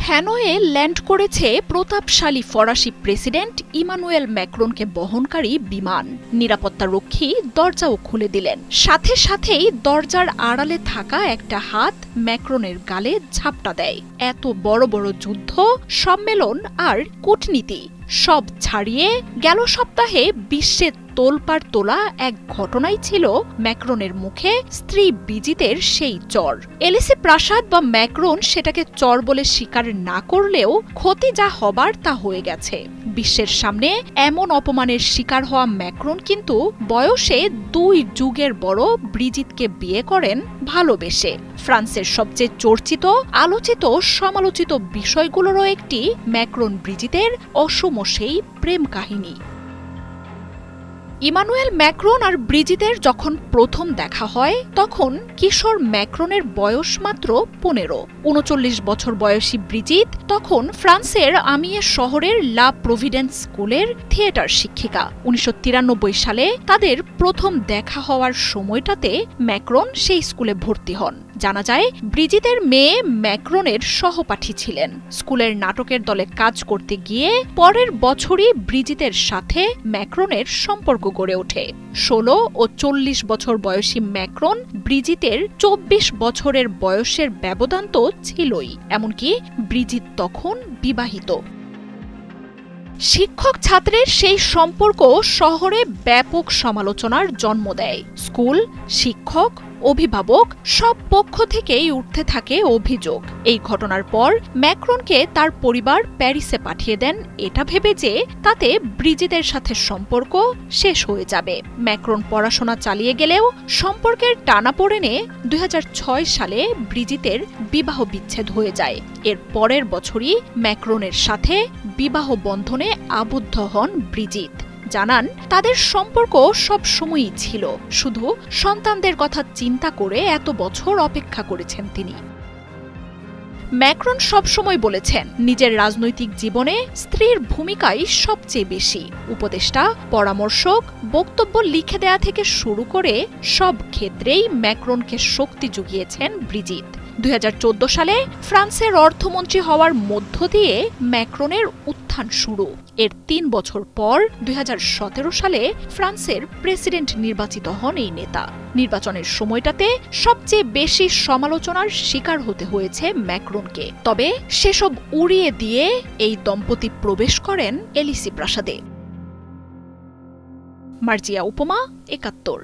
হ্যানয়ে land করেছে প্রতাপশালী ফরাসি president Emmanuel ম্যাক্রনকে বহনকারী বিমান। নিরাপত্তারক্ষী দরজাও খুলে দিলেন। সাথে সাথেই দরজার আড়ালে থাকা একটা হাত ম্যাক্রনের গালে ঝাপটা দেয়। এত বড় বড় যুদ্ধ, সম্মেলন আর কূটনীতি সব ছাড়িয়ে গেল সপ্তাহে বিশ্বে তোলপাড় তোলা এক ঘটনাই ছিল ম্যাক্রনের মুখে স্ত্রী ব্রিজিতের সেই চর। এলিসি প্রাসাদ বা ম্যাক্রন সেটাকে চর বলে স্বীকার না করলেও ক্ষতি যা হবার তা হয়ে গেছে। বিশ্বের সামনে এমন অপমানের শিকার হওয়া ম্যাক্রন কিন্তু বয়সে 2 যুগের বড় ব্রিজিতকে বিয়ে করেন ভালোবেসে। ফ্রান্সের সবচেয়ে চর্চিত, আলোচিত, সমালোচিত বিষয়গুলোরও একটি ম্যাক্রন ব্রিজিতের অসম সেই প্রেম কাহিনী। ইমানুয়েল ম্যাক্রন আর ব্রিজিতের যখন প্রথম দেখা হয় তখন কিশোর ম্যাক্রনের বয়স মাত্র 15। 39 বছর বয়সী ব্রিজিত তখন ফ্রান্সের আমিয়ে শহরের লা প্রভিডেন্স স্কুলের থিয়েটার শিক্ষিকা। 1993 সালে তাদের প্রথম দেখা হওয়ার সময়টাতে ম্যাক্রন সেই স্কুলে ভর্তি হন। জানা যায় ব্রিজিতের মেয়ে ম্যাক্রনের সহপাঠী ছিলেন। স্কুলের নাটকের দলে কাজ করতে গিয়ে পরের বছরই ব্রিজিতের সাথে ম্যাক্রনের সম্পর্ক গড়ে ওঠে। 16 ও 40 বছর বয়সী ম্যাক্রন ব্রিজিতের 24 বছরের বয়সের ব্যবধান তো ছিলই, এমনকি ব্রিজিত তখন বিবাহিত। শিক্ষক ছাত্রের সেই সম্পর্ক শহরে ব্যাপক সমালোচনার জন্ম দেয়। স্কুল, শিক্ষক, অভিভাবক সব পক্ষ থেকেই উঠতে থাকে অভিযোগ। এই ঘটনার পর ম্যাক্রনকে তার পরিবার প্যারিসে পাঠিয়ে দেন এটা ভেবে যে তাতে ব্রিজিতের সাথে সম্পর্ক শেষ হয়ে যাবে। ম্যাক্রন পড়াশোনা চালিয়ে গেলেও সম্পর্কের টানাপোড়েনে 2006 সালে ব্রিজিতের বিবাহ বিচ্ছেদ হয়ে যায়। এর পরের বছরই ম্যাক্রনের সাথে বিবাহ বন্ধনে আবদ্ধ হন ব্রিজিত। জানান তাদের সম্পর্ক সব সময়ই ছিল, শুধু সন্তানদের কথা চিন্তা করে এত বছর অপেক্ষা করেছেন তিনি। ম্যাক্রন সবসময় বলেছেন নিজের রাজনৈতিক জীবনে স্ত্রীর ভূমিকাই সবচেয়ে বেশি। উপদেষ্টা, পরামর্শক, বক্তব্য লিখে দেয়া থেকে শুরু করে সব ক্ষেত্রেই ম্যাক্রনকে শক্তি জুগিয়েছেন ব্রিজিত। 2014 সালে ফ্রান্সের অর্থমন্ত্রী হওয়ার মধ্য দিয়ে ম্যাক্রনের উত্থান শুরু। এর 3 বছর পর 2017 সালে ফ্রান্সের প্রেসিডেন্ট নির্বাচিত হন এই নেতা। নির্বাচনের সময়টাতে সবচেয়ে বেশি সমালোচনার শিকার হতে হয়েছে ম্যাক্রনকে। তবে সেসব উড়িয়ে দিয়ে এই দম্পতি প্রবেশ করেন এলিসি প্রাসাদে। মার্জিয়া উপমা, 71।